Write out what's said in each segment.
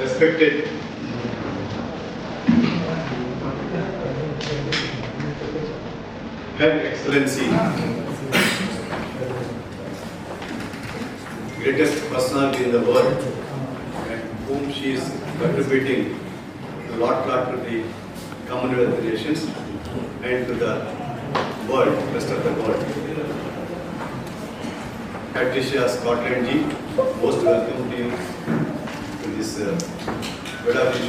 Respected Her Excellency, greatest personality in the world, and whom she is contributing a lot to the Commonwealth relations and to the world, rest of the world. Patricia Scotland G, most welcome to you to this Godavari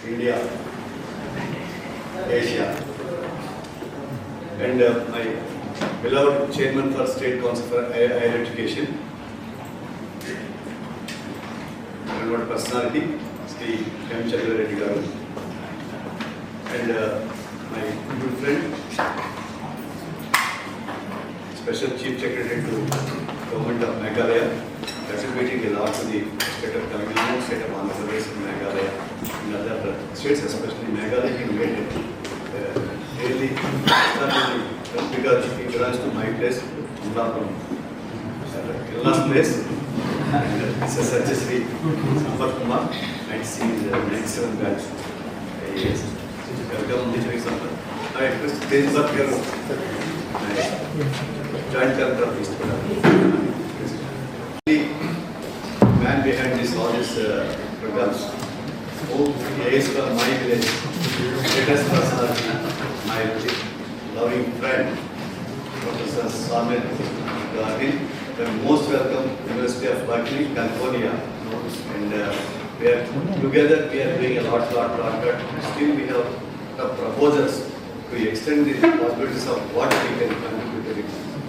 India, Asia, and my beloved Chairman for State Council for Higher Education, and what personality, Sri NAAC, and my good friend, Special Chief Secretary to Government of Meghalaya, contributing a lot to the state of Tamil Nadu, state of Andhra Pradesh, and Meghalaya, and other states, especially Meghalaya, he made it really because he belongs to my place, last place, and it's a suggestion, Sampath Kumar, 97 batch. Yes. Welcome, Mr. Sampath. I request Tej Bhatkar, Joint Director of East Godavari. Man behind this, all these programs, who is from my village, greatest personality, my loving friend, Professor Samir Gandhi. Most welcome, University of Berkeley, California, and we are together. We are doing a lot, but still we have proposals to extend the possibilities of what we can contribute to the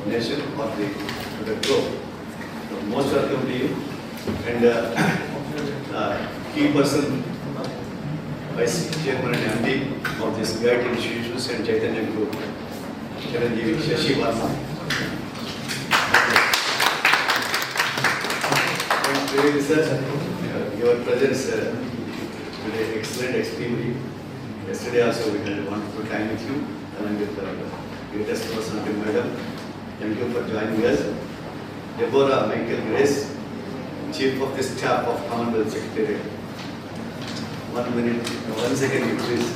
nation or to the globe. So most welcome to you. And key person, Vice Chairman and MD of this GIET institutions and Chaitanya Group, Chiranjeevi Shashi Varma. And today, sir, your presence today excellent, extremely. Yesterday also we had a wonderful time with you, along with the greatest personality, madam. Thank you for joining us. Deborah Michael Grace, Chief of the Staff of Commonwealth Secretariat. 1 minute, 1 second, please.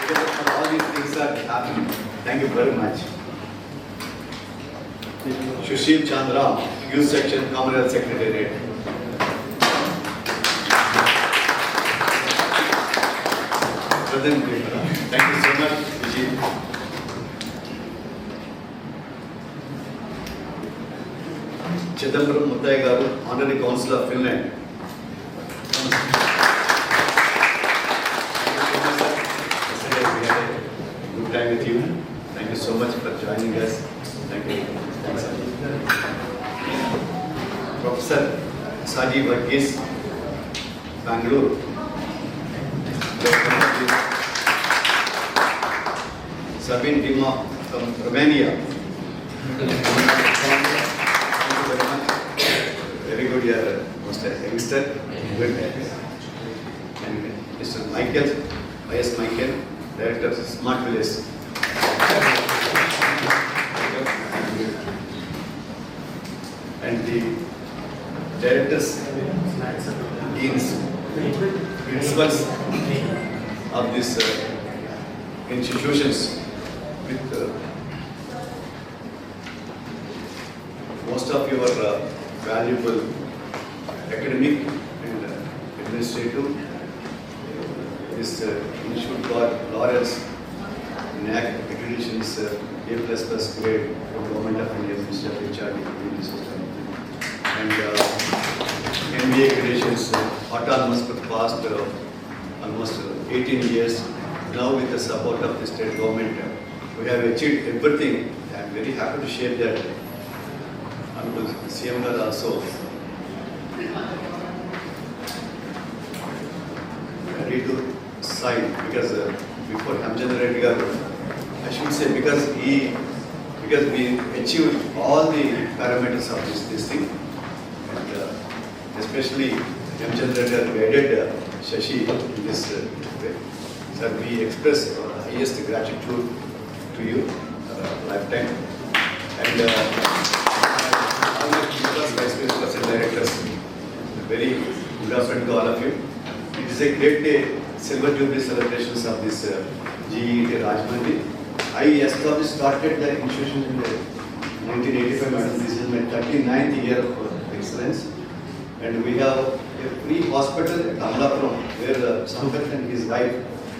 Because all these things are happening. Thank you very much. Sushil Chandra, Youth Section, Commonwealth Secretariat. Present, thank you so much, Vijay. Chidambaram Muttaya Garu, Honorary Council of Finland. Yesterday we had a good time with you. Thank you so much for joining us. Thank you. Thanks, Professor Saji Varghese, Bangalore. Sabine Dima from Romania. Very good, you are Mr. Youngster. Good. And Mr. Michael, Y.S. Michael, Director of Smart Village. And the directors, deans, principals of these institutions with most of your valuable academic and administrative. This institute got laurels, NAAC accreditations, A++ grade from Government of India, Ministry of HRD system, and MBA accreditations, autonomous for the past almost 18 years. Now with the support of the state government, we have achieved everything. I am very happy to share that. And the CM also ready to sign because before Rajamahendravaram Garu, I should say because we achieved all the parameters of this thing, and especially Rajamahendravaram guided Shashi in this way. Sir, we express our highest gratitude to you lifetime. And all my teachers, vice principals and directors, very good afternoon to all of you. It is a great day, Silver Jubilee celebrations of this GIET Rajamahendravaram. I started the institution in 1985, madam. This is my 39th year of excellence. And we have a free hospital at Amlapuram, where Sampath and his wife,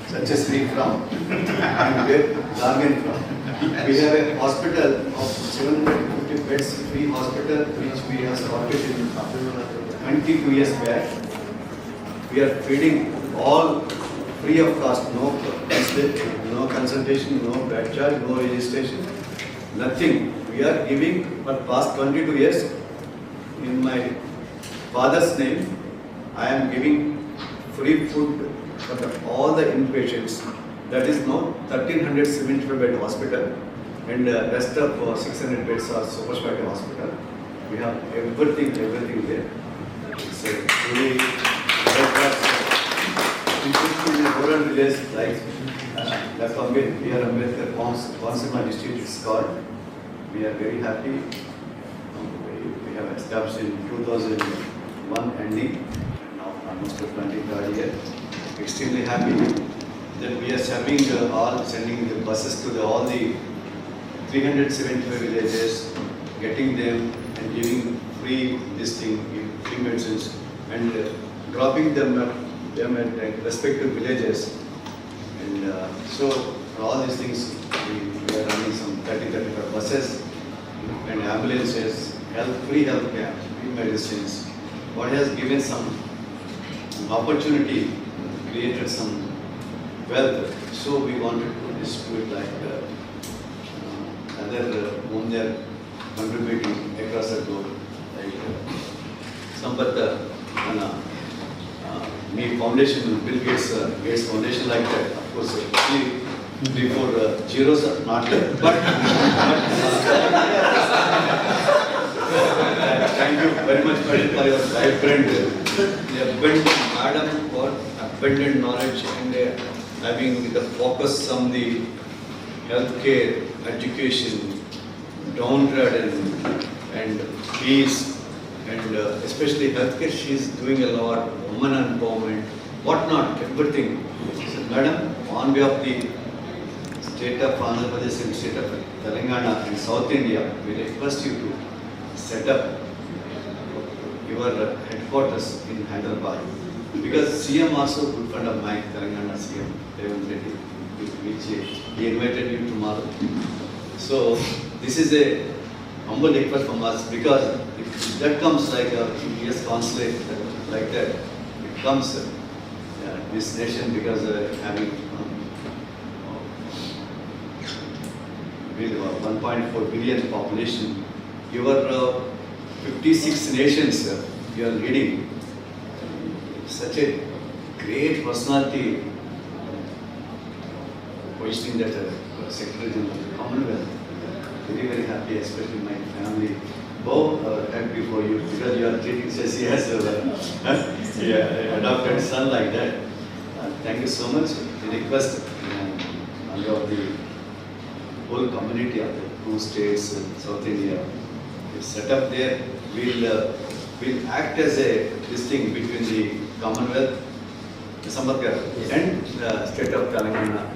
Satyasri from, and where Gargan from. We have a hospital of 750 beds, free hospital, which we have started in 22 years back. We are feeding all free of cost, no consultation, no bed charge, no registration, nothing. We are giving for past 22 years in my father's name. I am giving free food for all the inpatients. That is now 1375 bed hospital, and rest of 600 beds are super specialty hospital. We have everything there. It's a truly in a rural village like Dr. Ambedkar Consumer District is called. We are very happy. We have established in 2001 ending, now almost the 23rd year. Extremely happy that we are serving sending the buses to all the 375 villages, getting them and giving free free medicines, and dropping them at respective villages. And so for all these things, we are running some 30-35 buses and ambulances, free health camps, free medicines. What has given some opportunity, created some wealth. So we wanted to distribute like other whom they are contributing across the globe, like Sampath me foundation, Bill Gates Foundation, like that. Of course, 3, 4 zeros are not there. But thank you very much for your abundant madam for abundant knowledge and having the focus on the healthcare, education, downtrodden and peace. And especially healthcare, she is doing a lot, women empowerment, whatnot, everything. So, madam, on behalf of the state of Andhra Pradesh and state of Telangana and South India, we request you to set up your headquarters in Hyderabad. Because CM also good friend of mine, Telangana CM, Revanth Reddy, which he invited you tomorrow. So this is a humble request from us, because if that comes like a US consulate, like that, it comes this nation, because having 1.4 billion population, your 56 nations you are leading. Such a great personality positioning that Secretary General of the Commonwealth. Very, very happy, especially my family. Both happy for you, because you are treating Shashi as adopted son like that. Thank you so much. The request on behalf of the whole community of the 2 states in South India is set up there. We'll act as this thing between the Commonwealth, Sampath, and the state of Telangana.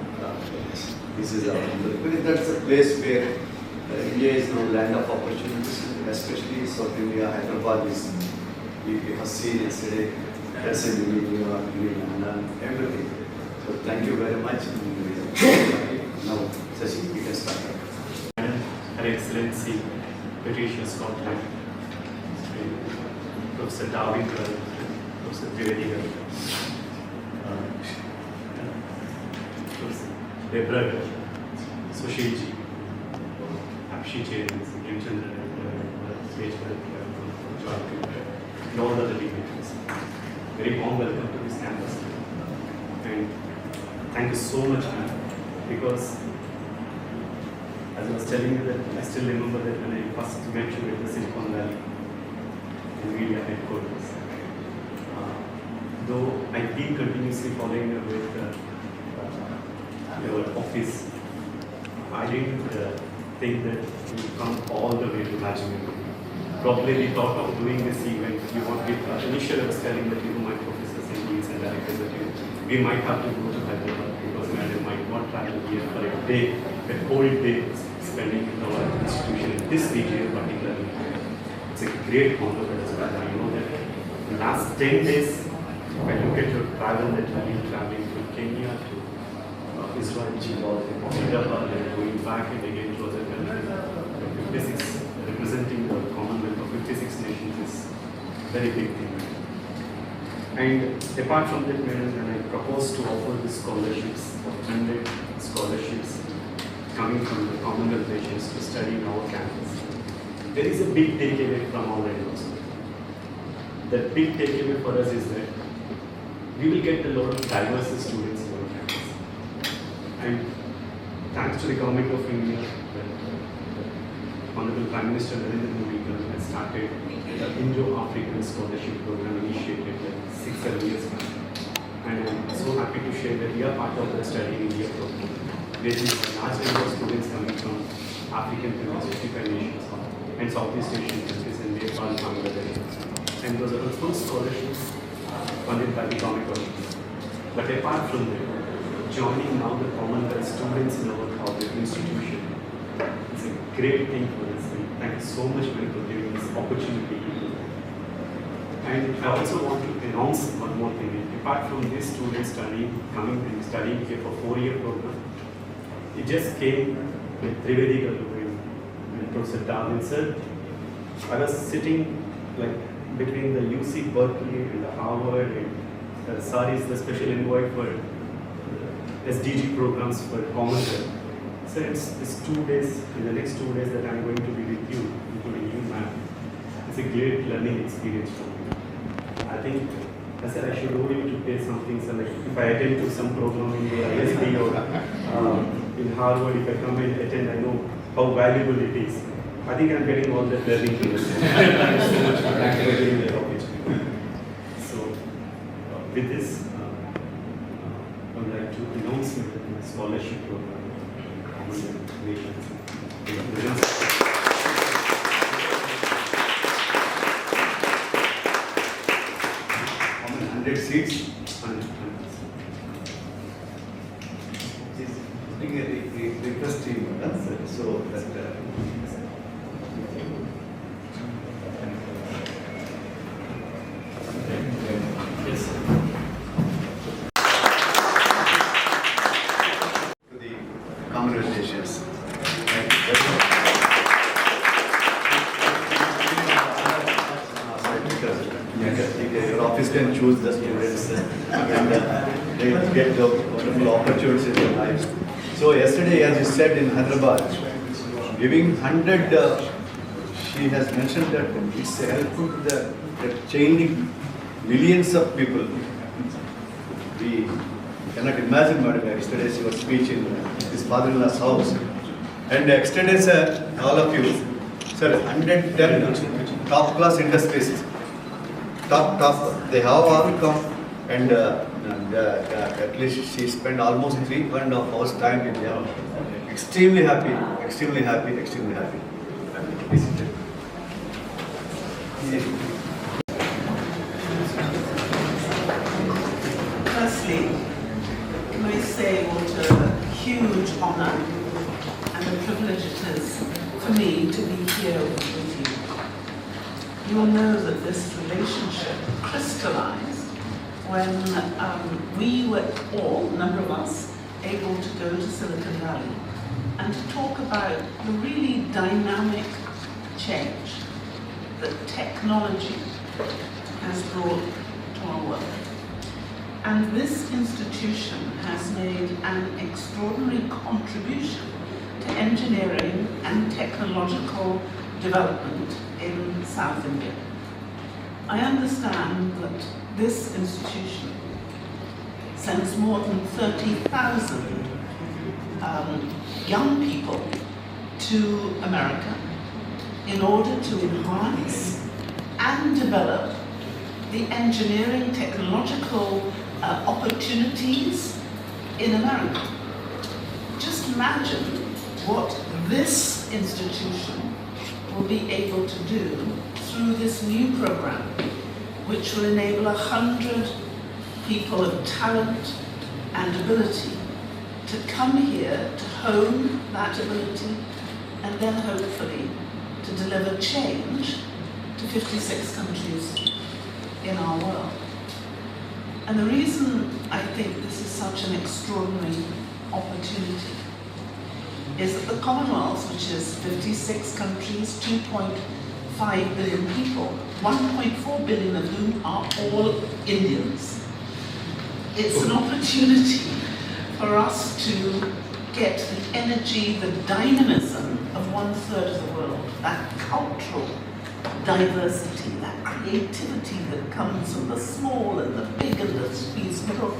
This is that's a place where India is now land of opportunities, especially South India. Hyderabad is, we have seen yesterday, New York, London, everything. So thank you very much. Now, Shashi, we can start. Her Excellency, PatriciaScotland, Professor David, Professor Trivedi, Professor Deborah, Sushilji, Apshi Chairman, Chandra, and all other dignitaries. Very warm welcome to this campus. And thank you so much, because as I was telling you that I still remember that when I first mentioned it, the Silicon Valley media headquarters. Though I've been continuously following with your office, I didn't think that we come all the way to Rajamahendravaram. Probably we thought of doing this event. Initially I was telling that my professors and deans and directors that we might have to go to Hyderabad because madam might not travel here for a day, a whole day spending in our institution in this region particularly. It's a great honor for us. I know that the last 10 days, if I look at your travel that you've been traveling to Kenya, to Israel, Hyderabad, and going back and again to other countries, 56, representing the Commonwealth of 56 nations is a very big thing. And apart from that, madam, when I propose to offer the scholarships, 100 scholarships coming from the Commonwealth nations to study in our campus, there is a big takeaway from our end also. The big takeaway for us is that we will get a lot of diverse students in our campus. And thanks to the Government of India, Honorable Prime Minister Narendra Modi has started the Indo-African Scholarship Program initiated like 6-7 years back. And I'm so happy to share that we are part of the Study in India program. There is a large number of students coming from African countries, 55 nations, and Southeast Asian countries, and Nepal, Bangladesh. And those are the first scholarships funded by the Government of India. But apart from that, joining now the Commonwealth students in our public institution is a great thing for us. And thank you so much for giving this opportunity. And I also want to announce one more thing. Apart from this student studying here for 4-year program, it just came with Trivedi Garu and Professor Darwin sir. I was sitting like between the UC Berkeley and the Harvard, and Sari is the special envoy for SDG programs for Commonwealth. So it's 2 days, in the next 2 days that I'm going to be with you, including you, ma'am. It's a great learning experience for me. I think I said I should owe you to pay something. So like if I attend to some program in the ISD or in Harvard, if I come and attend, I know how valuable it is. I think I'm getting all that learning to listen. Thank you so much for giving that opportunity. So with this, I would like to announce the scholarship program. Nations. 100 seats. Request team, so that Yes. to the Commonwealth nations. Your office can choose the students and they get the wonderful opportunities in their lives. So yesterday, as you said in Hyderabad, giving 100, she has mentioned that it's helpful to the changing millions of people. We cannot imagine, madam, yesterday's your speech in his father-in-law's house. And yesterday, sir, all of you, sir, 110 top-class industries. Top, they have all come, and at least she spent almost 3.5 hours time with them. Extremely happy, extremely happy, extremely happy. Firstly, can I say what a huge honour and a privilege it is for me to be here with you. You'll know that this relationship crystallized when we were all, a number of us, able to go to Silicon Valley and to talk about the really dynamic change that technology has brought to our world. And this institution has made an extraordinary contribution to engineering and technological development in South India. I understand that this institution sends more than 30,000 young people to America in order to enhance and develop the engineering technological opportunities in America. Just imagine what this institution will be able to do through this new program, which will enable 100 people of talent and ability to come here to hone that ability and then hopefully to deliver change to 56 countries in our world. And the reason I think this is such an extraordinary opportunity is that the Commonwealth, which is 56 countries, 2.5 billion people, 1.4 billion of whom are all Indians. It's an opportunity for us to get the energy, the dynamism of 1/3 of the world, that cultural diversity, that creativity that comes from the small and the big and the squeeze middle,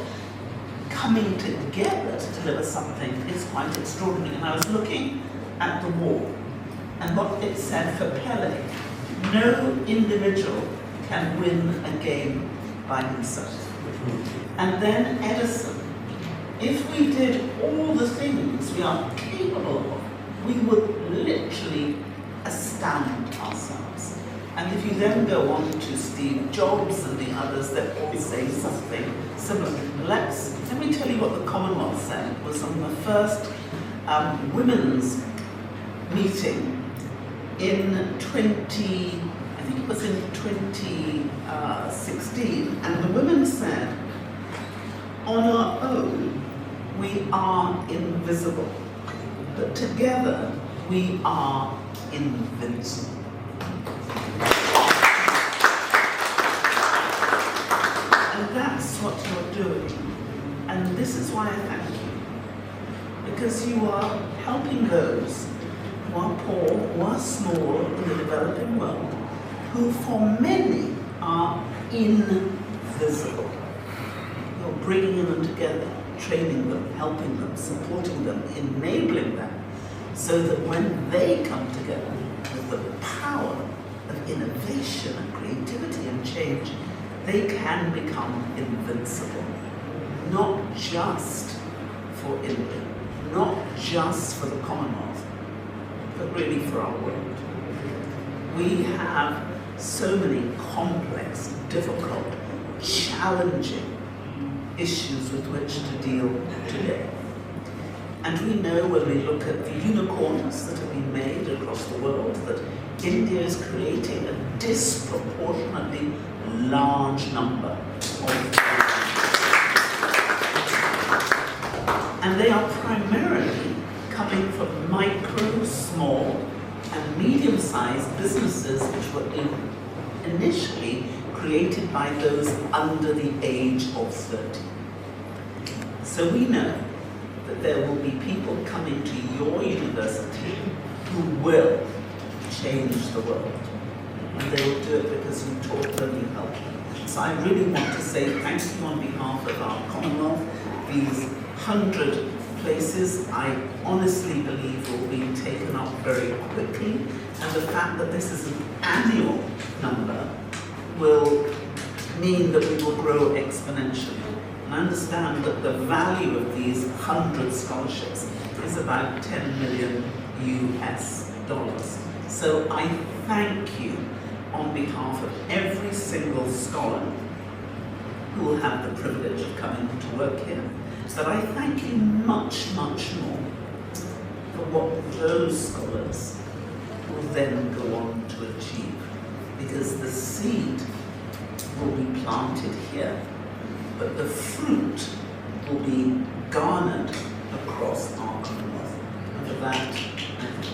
coming together to deliver something is quite extraordinary. And I was looking at the wall, and what it said for Pele, no individual can win a game by himself. And then Edison, if we did all the things we are capable of, we would literally astound ourselves. And if you then go on to Steve Jobs and the others, they all say something similar. Let me tell you what the Commonwealth said. It was on the first women's meeting in I think it was in 2016, and the women said, on our own, we are invisible, but together we are invincible. And that's what you're doing. And this is why I thank you. Because you are helping those who are poor, who are small in the developing world, who for many are invisible. You're bringing them together, training them, helping them, supporting them, enabling them, so that when they come together with the power of innovation and creativity and change, they can become invincible. Not just for India, not just for the Commonwealth, but really for our world. We have so many complex, difficult, challenging issues with which to deal today. And we know when we look at the unicorns that have been made across the world that India is creating a disproportionately large number of, and they are primarily coming from micro, small and medium-sized businesses which were initially created by those under the age of 30. So we know that there will be people coming to your university who will change the world. And they will do it because you taught them, you helped them. So I really want to say thank you on behalf of our Commonwealth. These 100 places, I honestly believe will be taken up very quickly. And the fact that this is an annual number will mean that we will grow exponentially. And I understand that the value of these 100 scholarships is about $10 million US. So I thank you on behalf of every single scholar who will have the privilege of coming to work here. But I thank you much, much more for what those scholars will then go on to achieve. Because the seed will be planted here, but the fruit will be garnered across our Commonwealth. And for that, I thank you.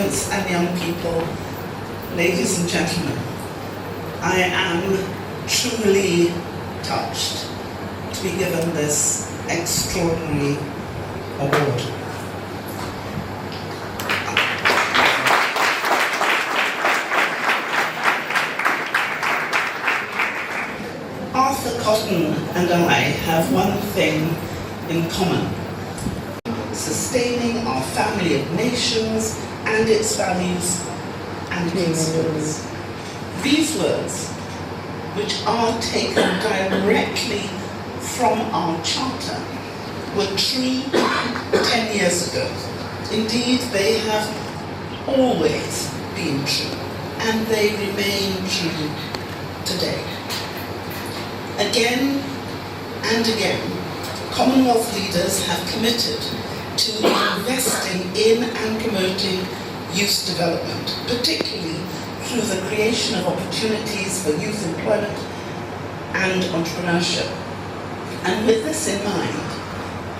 students and young people, ladies and gentlemen, I am truly touched to be given this extraordinary award. Arthur Cotton and I have one thing in common: sustaining our family of nations and its values and principles. These words, which are taken directly from our charter, were true 10 years ago. Indeed, they have always been true, and they remain true today. Again and again, Commonwealth leaders have committed to investing in and promoting youth development, particularly through the creation of opportunities for youth employment and entrepreneurship. And with this in mind,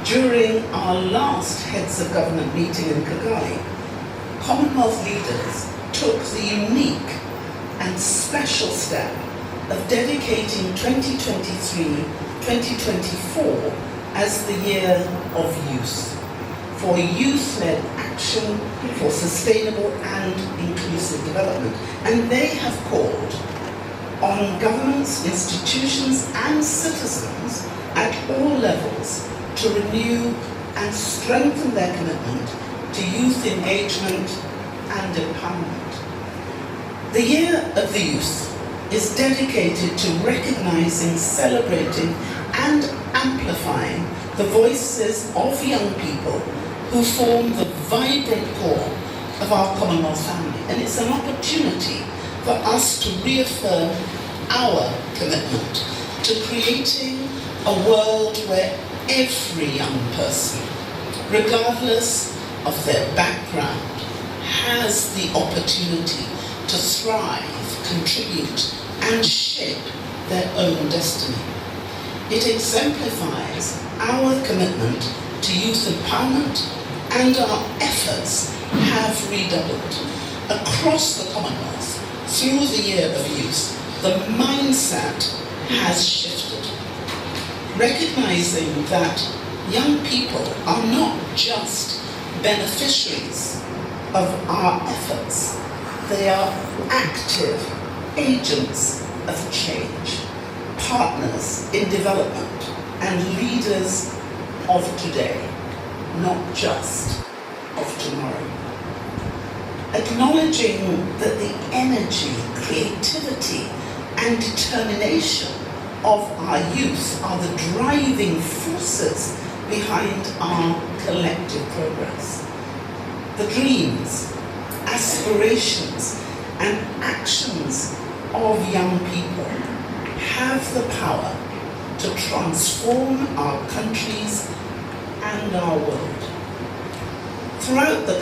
during our last Heads of Government meeting in Kigali, Commonwealth leaders took the unique and special step of dedicating 2023-2024 as the year of youth, for youth-led action for sustainable and inclusive development. And they have called on governments, institutions and citizens at all levels to renew and strengthen their commitment to youth engagement and empowerment. The Year of the Youth is dedicated to recognizing, celebrating and amplifying the voices of young people who form the vibrant core of our Commonwealth family. And it's an opportunity for us to reaffirm our commitment to creating a world where every young person, regardless of their background, has the opportunity to thrive, contribute, and shape their own destiny. It exemplifies our commitment to youth empowerment, and our efforts have redoubled. Across the Commonwealth, through the Year of Youth, the mindset has shifted, recognizing that young people are not just beneficiaries of our efforts, they are active agents of change, partners in development, and leaders of today, not just of tomorrow. Acknowledging that the energy, creativity, and determination of our youth are the driving forces behind our collective progress. The dreams, aspirations, and actions of young people have the power to transform our countries and our world. Throughout the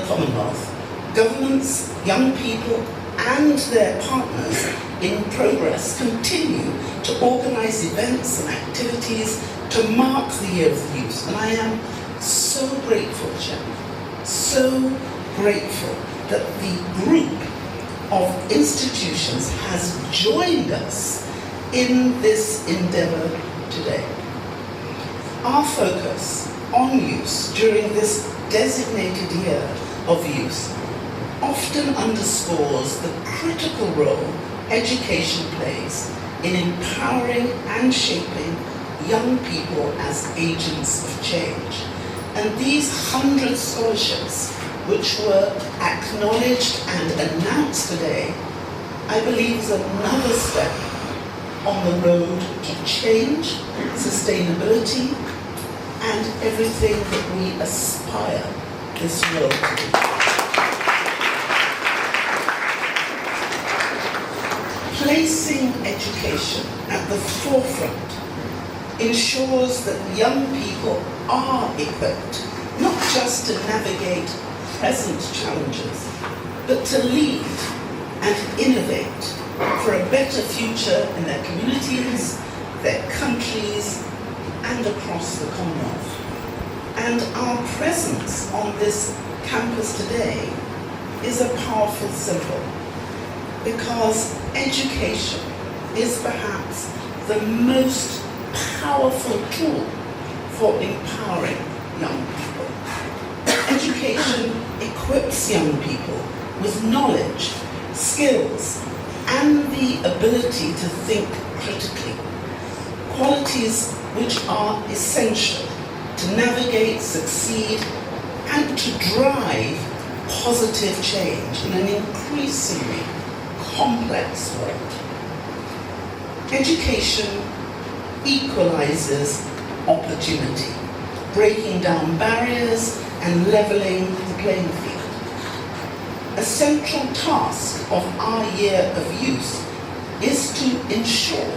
Commonwealth, governments, young people, and their partners in progress continue to organise events and activities to mark the Year of the Youth. And I am so grateful, Chairman, so grateful that the group of institutions has joined us in this endeavour today. Our focus on youth during this designated Year of Youth often underscores the critical role education plays in empowering and shaping young people as agents of change. And these 100 scholarships, which were acknowledged and announced today, I believe is another step on the road to change, sustainability, and everything that we aspire this world to be. Placing education at the forefront ensures that young people are equipped not just to navigate present challenges, but to lead and innovate for a better future in their communities, their countries, and across the Commonwealth. And our presence on this campus today is a powerful symbol because education is perhaps the most powerful tool for empowering young people. Education equips young people with knowledge, skills, and the ability to think critically, qualities which are essential to navigate, succeed, and to drive positive change in an increasingly complex world. Education equalizes opportunity, breaking down barriers and leveling the playing field. A central task of our year of youth is to ensure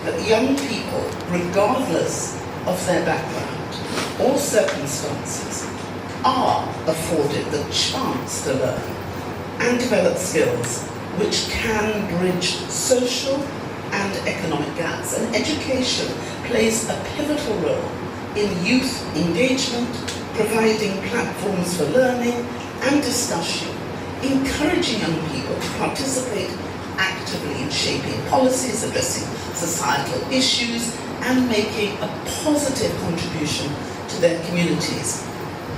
that young people, regardless of their background or circumstances, are afforded the chance to learn and develop skills which can bridge social and economic gaps. And education plays a pivotal role in youth engagement, providing platforms for learning and discussion, encouraging young people to participate actively in shaping policies, addressing societal issues, and making a positive contribution to their communities.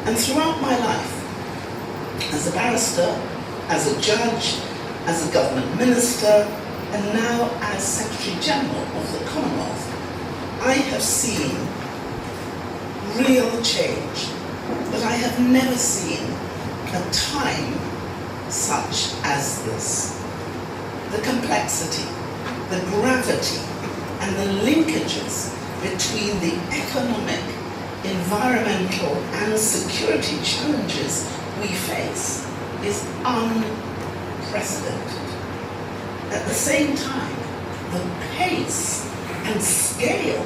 And throughout my life, as a barrister, as a judge, as a government minister, and now as Secretary General of the Commonwealth, I have seen real change, but I have never seen a time such as this. The complexity, the gravity, and the linkages between the economic, environmental, and security challenges we face is unprecedented. At the same time, the pace and scale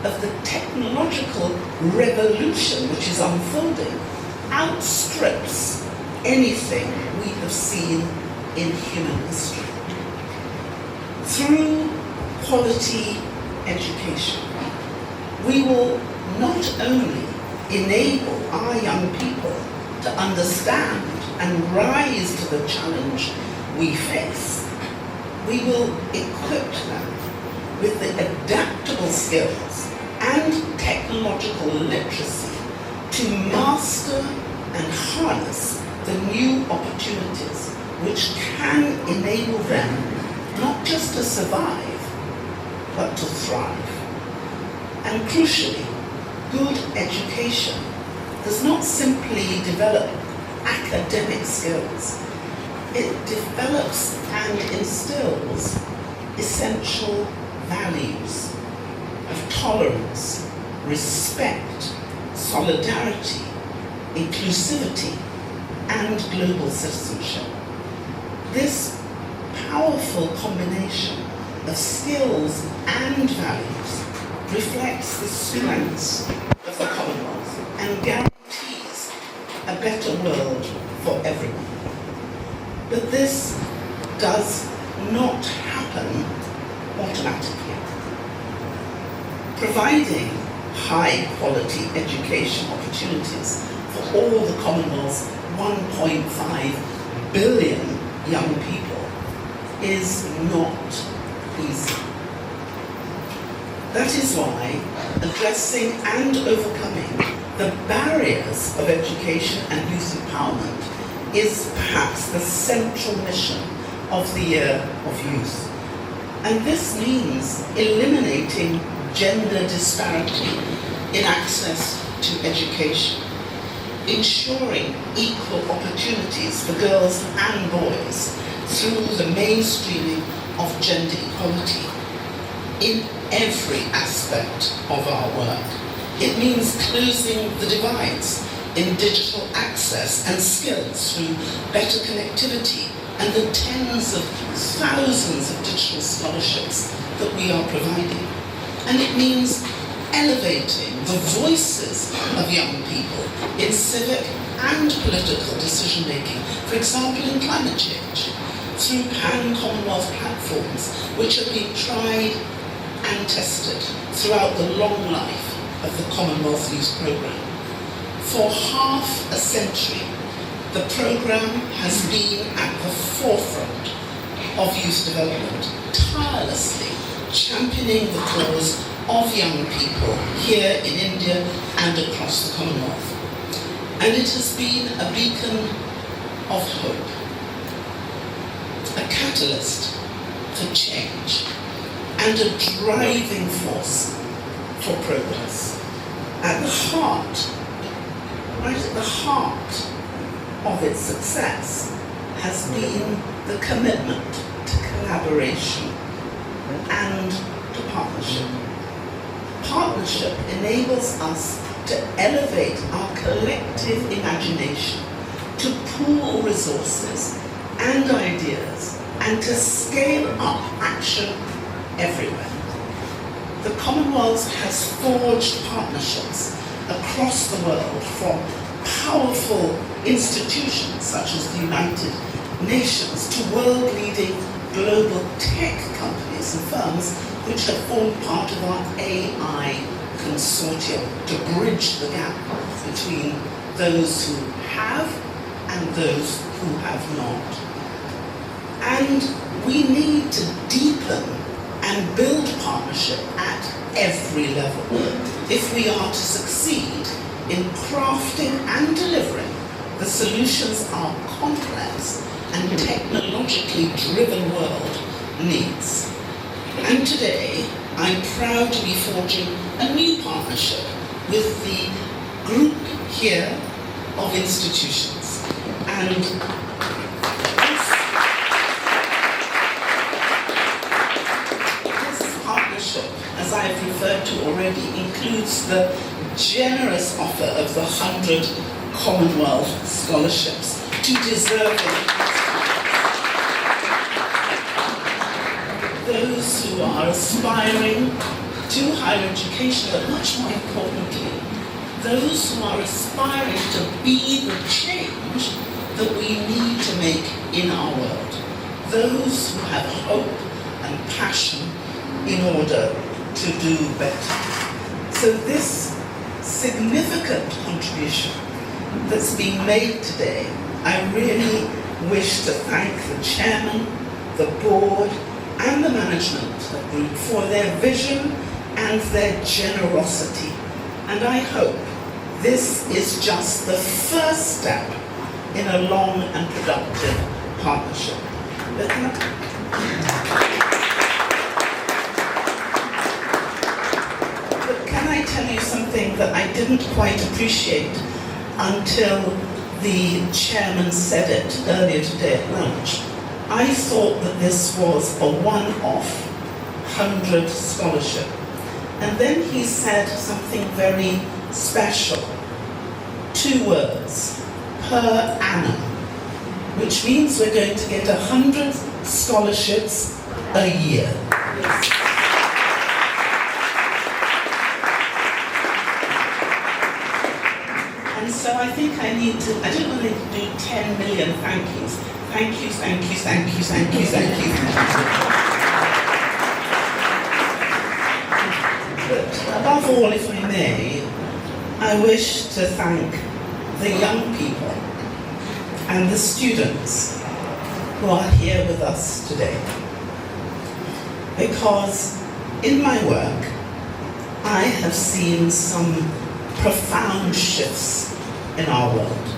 of the technological revolution which is unfolding outstrips anything we have seen in human history. Through quality education, we will not only enable our young people to understand and rise to the challenge we face, we will equip them with the adaptable skills and technological literacy to master and harness the new opportunities which can enable them not just to survive, but to thrive. And crucially, good education does not simply develop academic skills. It develops and instills essential values of tolerance, respect, solidarity, inclusivity, and global citizenship. This powerful combination of skills and values reflects the strengths of the Commonwealth and guarantees a better world for everyone. But this does not happen automatically. Providing high-quality education opportunities for all the Commonwealth's 1.5 billion young people is not easy. That is why addressing and overcoming the barriers of education and youth empowerment is perhaps the central mission of the Year of Youth. And this means eliminating gender disparity in access to education, ensuring equal opportunities for girls and boys through the mainstreaming of gender equality in every aspect of our work. It means closing the divides in digital access and skills through better connectivity and the tens of thousands of digital scholarships that we are providing. And it means elevating the voices of young people in civic and political decision-making, for example in climate change, through pan-Commonwealth platforms which have been tried and tested throughout the long life of the Commonwealth Youth Programme. For half a century, the programme has been at the forefront of youth development, tirelessly championing the cause of young people here in India and across the Commonwealth. And it has been a beacon of hope, a catalyst for change, and a driving force for progress. At the heart, right at the heart of its success has been the commitment to collaboration and to partnership. Partnership enables us to elevate our collective imagination, to pool resources and ideas, and to scale up action everywhere. The Commonwealth has forged partnerships across the world from powerful institutions such as the United Nations to world-leading global tech companies and firms which have formed part of our AI consortium to bridge the gap between those who have and those who have not. And we need to deepen and build partnership at every level if we are to succeed in crafting and delivering the solutions our complex and technologically driven world needs. And today, I'm proud to be forging a new partnership with the group here of institutions. And this partnership, as I've referred to already, includes the generous offer of the 100 Commonwealth scholarships to deserving those who are aspiring to higher education, but much more importantly, those who are aspiring to be the change that we need to make in our world. Those who have hope and passion in order to do better. So this significant contribution that's been made today, I really wish to thank the chairman, the board, and the management of the group for their vision and their generosity. And I hope this is just the first step in a long and productive partnership. But can I tell you something that I didn't quite appreciate until the chairman said it earlier today at lunch? I thought that this was a one-off 100 scholarship. And then he said something very special. 2 words, per annum, which means we're going to get 100 scholarships a year. And so I think I don't want to do 10 million thank yous. Thank you, thank you, thank you, thank you, thank you. But above all, if I may, I wish to thank the young people and the students who are here with us today. Because in my work, I have seen some profound shifts in our world.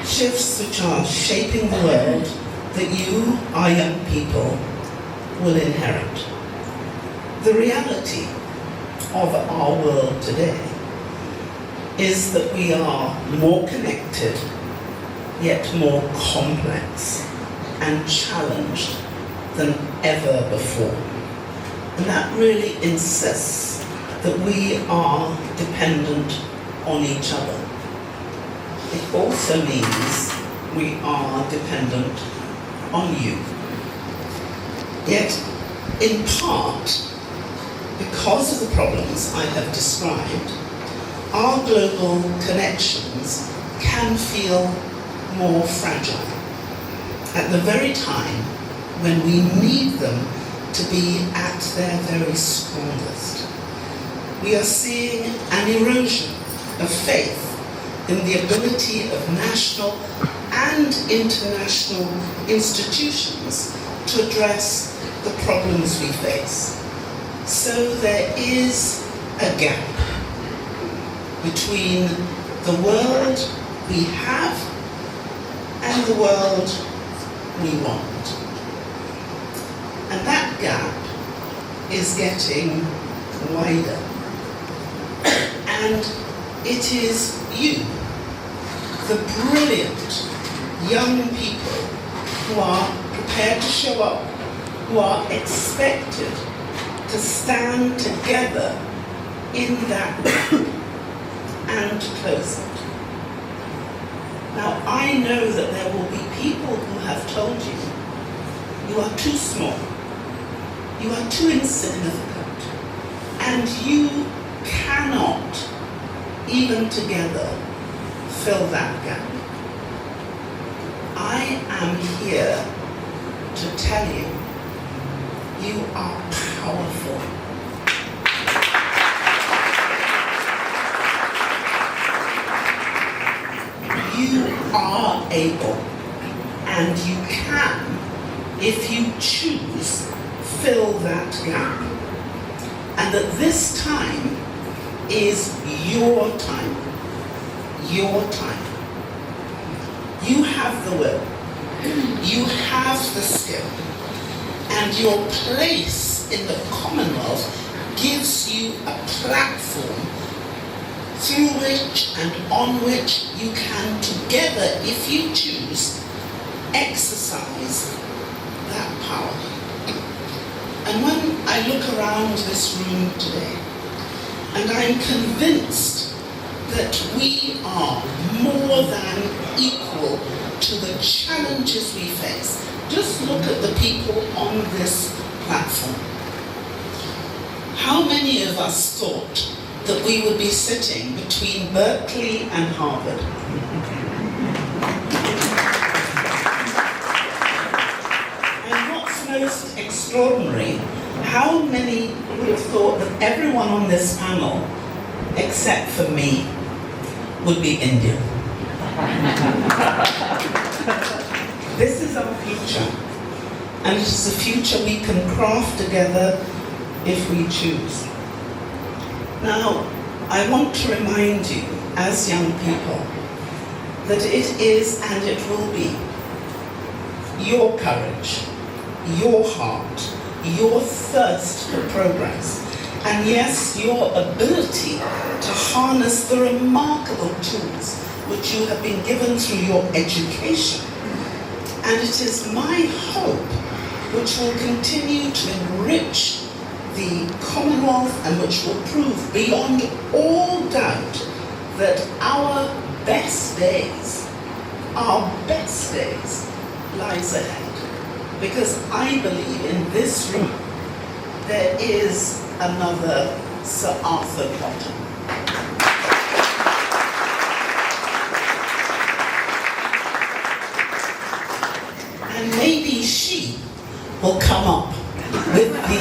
Shifts which are shaping the world that you, our young people, will inherit. The reality of our world today is that we are more connected, yet more complex and challenged than ever before. And that really insists that we are dependent on each other. It also means we are dependent on you. Yet, in part, because of the problems I have described, our global connections can feel more fragile at the very time when we need them to be at their very strongest. We are seeing an erosion of faith in the ability of national and international institutions to address the problems we face. So there is a gap between the world we have and the world we want. And that gap is getting wider. And it is you, the brilliant young people who are prepared to show up, who are expected to stand together in that gap and to close it. Now, I know that there will be people who have told you, you are too small, you are too insignificant, and you cannot, even together, fill that gap. I am here to tell you, you are powerful. You are able, and you can, if you choose, fill that gap. And that this time is your time. Your time. You have the will. You have the skill. And your place in the Commonwealth gives you a platform through which and on which you can together, if you choose, exercise that power. And when I look around this room today, and I'm convinced that we are more than equal to the challenges we face. Just look at the people on this platform. How many of us thought that we would be sitting between Berkeley and Harvard? And what's most extraordinary, how many would have thought that everyone on this panel, except for me, would be Indian? This is our future, and it is a future we can craft together if we choose. Now, I want to remind you, as young people, that it is and it will be your courage, your heart, your thirst for progress, and yes, your ability to harness the remarkable tools which you have been given through your education. And it is my hope which will continue to enrich the Commonwealth and which will prove beyond all doubt that our best days lies ahead. Because I believe in this room there is another Sir Arthur Cotton. And maybe she will come up with the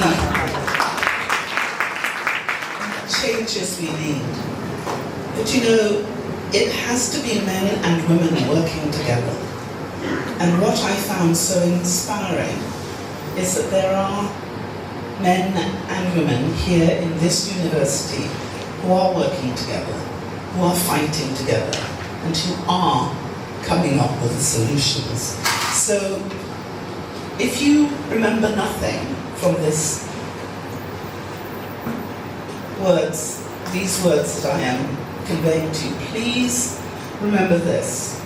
changes we need. But you know, it has to be men and women working together. And what I found so inspiring is that there are men and women here in this university who are working together, who are fighting together, and who are coming up with the solutions. So, if you remember nothing from these words that I am conveying to you, please remember this,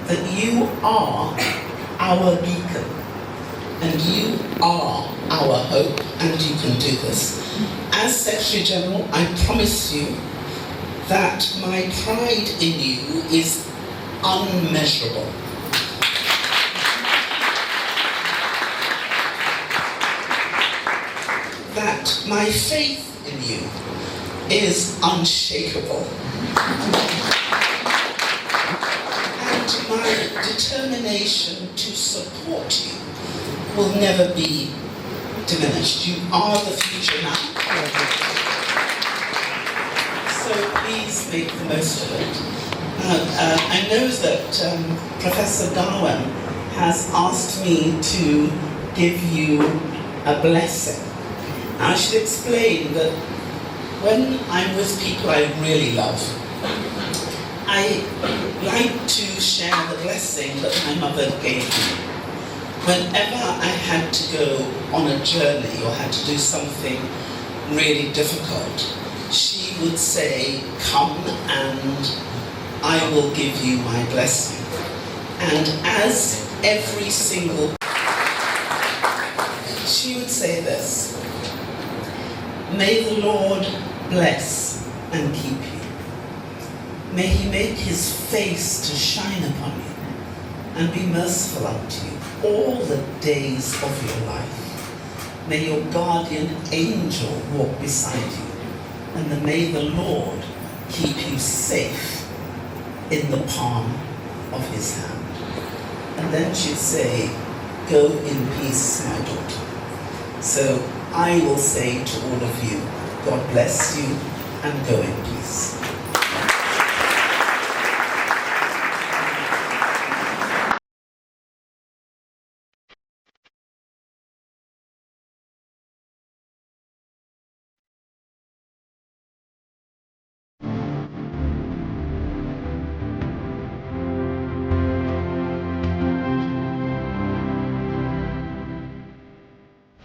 that you are our beacon, and you are our hope, and you can do this. As Secretary General, I promise you that my pride in you is unmeasurable. That my faith in you is unshakable. And my determination to support you will never be diminished. You are the future now. So please make the most of it. I know that Professor Darwin has asked me to give you a blessing. I should explain that when I'm with people I really love, I like to share the blessing that my mother gave me. Whenever I had to go on a journey or had to do something really difficult, she would say, "Come and I will give you my blessing." And as every single, she would say this: "May the Lord bless and keep you. May he make his face to shine upon you and be merciful unto you all the days of your life. May your guardian angel walk beside you, and may the Lord keep you safe in the palm of his hand." And then she'd say, "Go in peace, my daughter." So I will say to all of you, God bless you and go in peace.